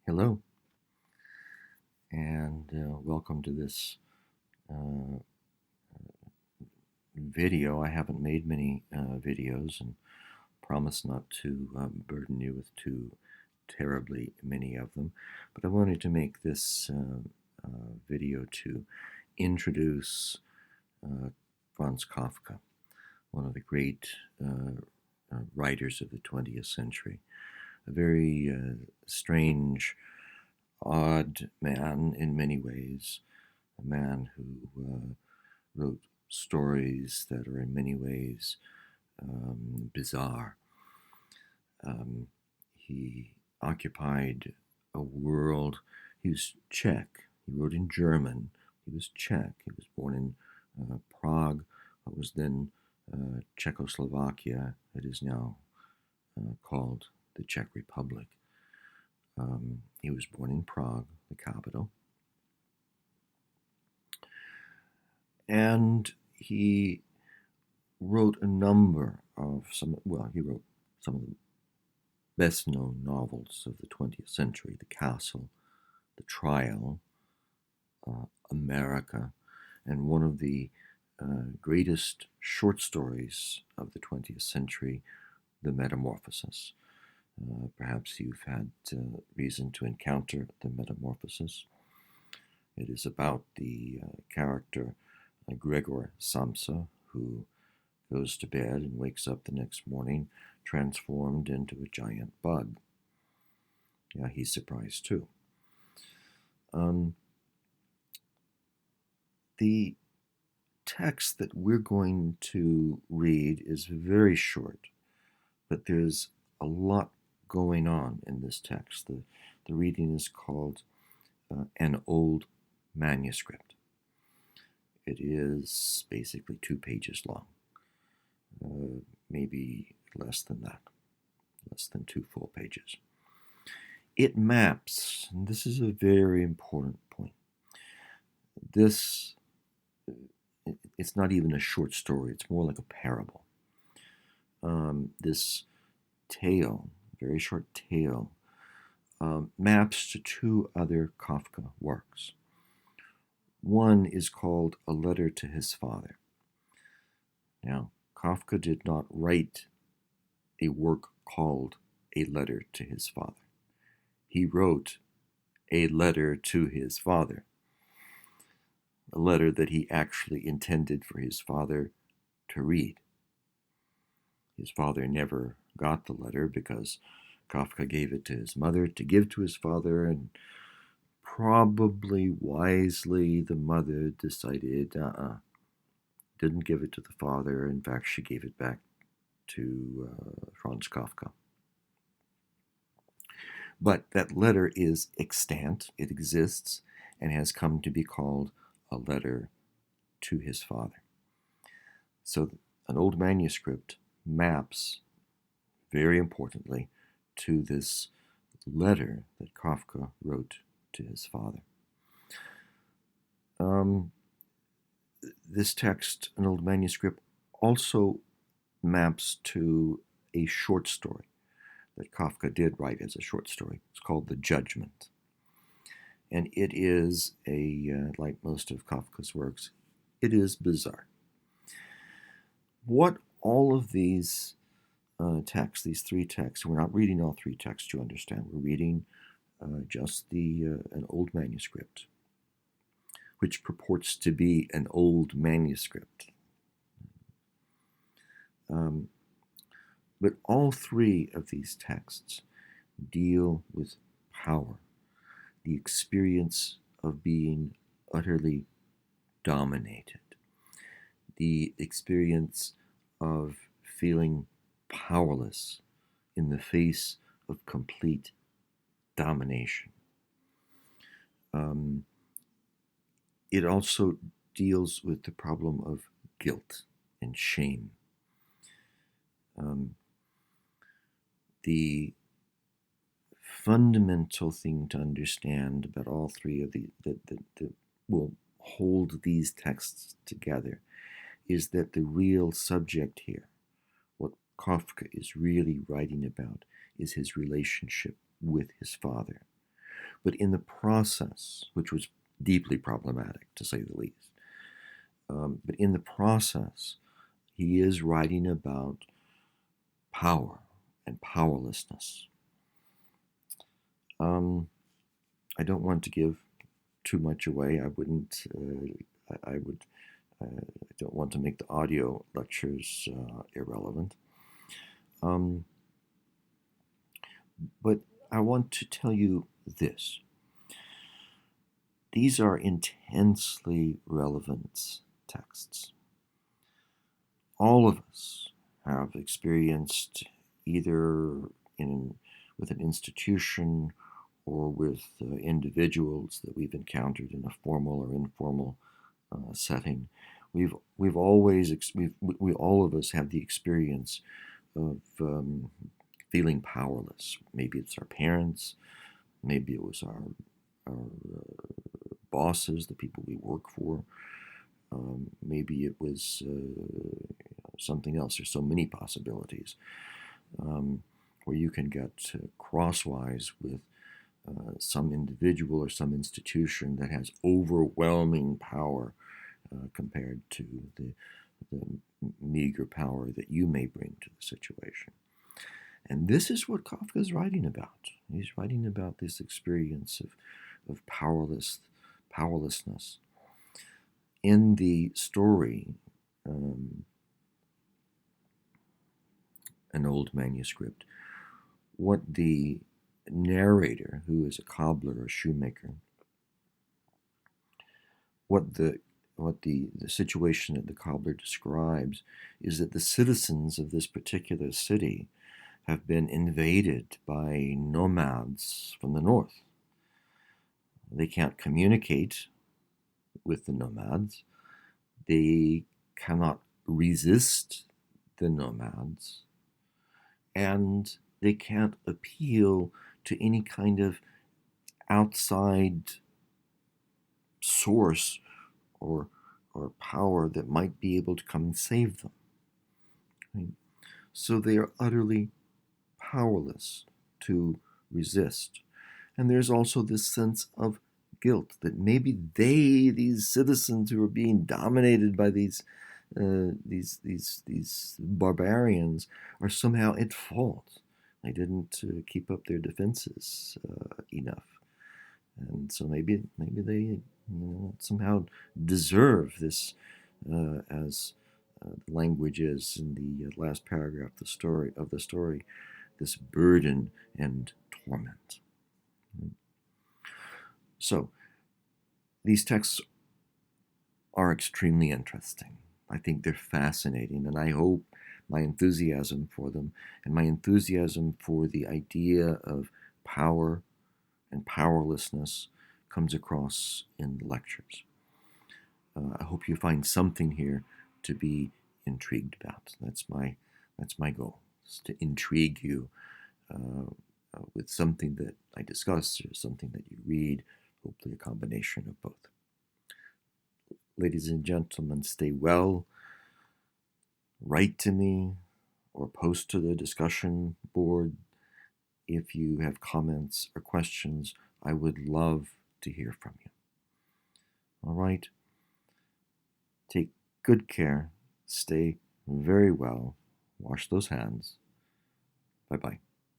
Hello, and welcome to this uh, video. I haven't made many videos and promise not to burden you with too terribly many of them, but I wanted to make this video to introduce uh, Franz Kafka, one of the great writers of the 20th century. A very strange, odd man in many ways, a man who wrote stories that are in many ways bizarre. He occupied a world. He was Czech. He wrote in German. He was Czech. He was born in Prague, what was then Czechoslovakia. It is now called the Czech Republic. He was born in Prague, the capital. And he wrote a number of he wrote some of the best known novels of the 20th century: The Castle, The Trial, America, and one of the greatest short stories of the 20th century, The Metamorphosis. Perhaps you've had reason to encounter The Metamorphosis. It is about the character Gregor Samsa, who goes to bed and wakes up the next morning transformed into a giant bug. Yeah, he's surprised too. The text that we're going to read is very short, but there's a lot going on in this text. The reading is called An Old Manuscript. It is basically 2 pages long, maybe less than that, less than 2 full pages. It maps, and this is a very important point. It's not even a short story, it's more like a parable. This tale, very short tale, maps to 2 other Kafka works. One is called A Letter to His Father. Now, Kafka did not write a work called A Letter to His Father. He wrote a letter to his father, a letter that he actually intended for his father to read. His father never got the letter because Kafka gave it to his mother to give to his father, and probably wisely the mother decided didn't give it to the father. In fact, she gave it back to Franz Kafka. But that letter is extant, it exists, and has come to be called A Letter to His Father. So an old manuscript maps, very importantly, to this letter that Kafka wrote to his father. This text, an old manuscript, also maps to a short story that Kafka did write as a short story. It's called The Judgment. And it is like most of Kafka's works, it is bizarre. What all of these texts, these 3 texts, we're not reading all 3 texts, you understand. We're reading just an old manuscript, which purports to be an old manuscript. But all 3 of these texts deal with power, the experience of being utterly dominated, the experience of feeling powerless in the face of complete domination. It also deals with the problem of guilt and shame. The fundamental thing to understand about all 3 of that will hold these texts together is that the real subject here, what Kafka is really writing about, is his relationship with his father. But in the process, which was deeply problematic to say the least, but in the process, he is writing about power and powerlessness. I don't want to give too much away. I wouldn't. I would. I don't want to make the audio lectures irrelevant. But I want to tell you this. These are intensely relevant texts. All of us have experienced either with an institution or with individuals that we've encountered in a formal or informal setting. We all of us have the experience of feeling powerless. Maybe it's our parents, maybe it was our bosses, the people we work for. Maybe it was something else. There's so many possibilities where you can get crosswise with some individual or some institution that has overwhelming power compared to the meager power that you may bring to the situation. And this is what Kafka is writing about. He's writing about this experience of powerlessness. In the story, an old manuscript, what the narrator, who is a cobbler or shoemaker, what the situation that the cobbler describes is that the citizens of this particular city have been invaded by nomads from the north. They can't communicate with the nomads. They cannot resist the nomads. And they can't appeal to any kind of outside source or power that might be able to come and save them. Right? So they are utterly powerless to resist. And there's also this sense of guilt that maybe these citizens who are being dominated by these barbarians are somehow at fault. They didn't keep up their defenses enough, and so maybe they somehow deserve this, as the language is in the last paragraph of the story, this burden and torment. So these texts are extremely interesting. I think they're fascinating, and I hope my enthusiasm for them and my enthusiasm for the idea of power and powerlessness comes across in the lectures. I hope you find something here to be intrigued about. That's my goal, is to intrigue you with something that I discuss or something that you read, hopefully a combination of both. Ladies and gentlemen, stay well. Write to me or post to the discussion board if you have comments or questions. I would love to hear from you. All right? Take good care. Stay very well. Wash those hands. Bye-bye.